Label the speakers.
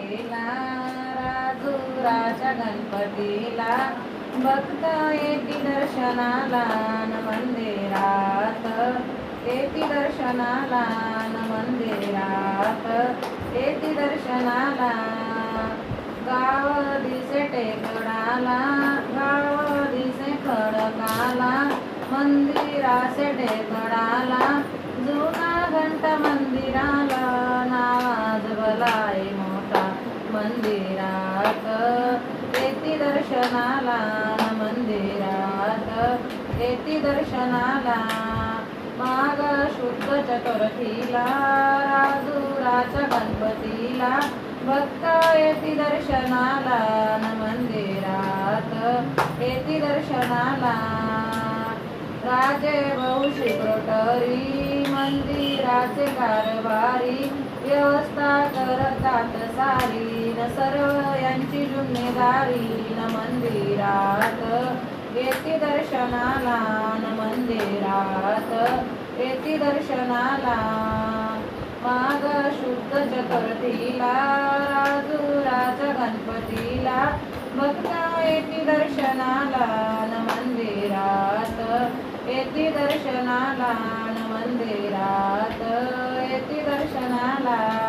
Speaker 1: केला राजुराच्या गणपतीला भक्त येती दर्शनाला न मंदिरात येती दर्शनाला न मंदिरात येती दर्शनाला गाव दिसे टेकडाला गाव दिसे खडकाला मंदिरासे टेकडाला जुना घंटा मंदिराला नावाज भलाय मोठा मंदिरात येती दर्शनाला मंदिरात येती दर्शनाला माघ शुद्ध चतुर्थीला राजुराच्या गणपतीला भक्त येती दर्शनाला मंदिरात येती दर्शनाला राजे वंशी प्रोटरी मंदिराचे कारभारी व्यवस्था करतात सारी न सर्व यांची जुम्मेदारी न मंदिरात येती दर्शनाला न मंदिरात येती दर्शनाला माघ शुद्ध चतुर्थीला राजुराच्या गणपतीला भक्त येती दर्शनाला न मंदिरात येती दर्शनाला न मंदिरात येती दर्शनाला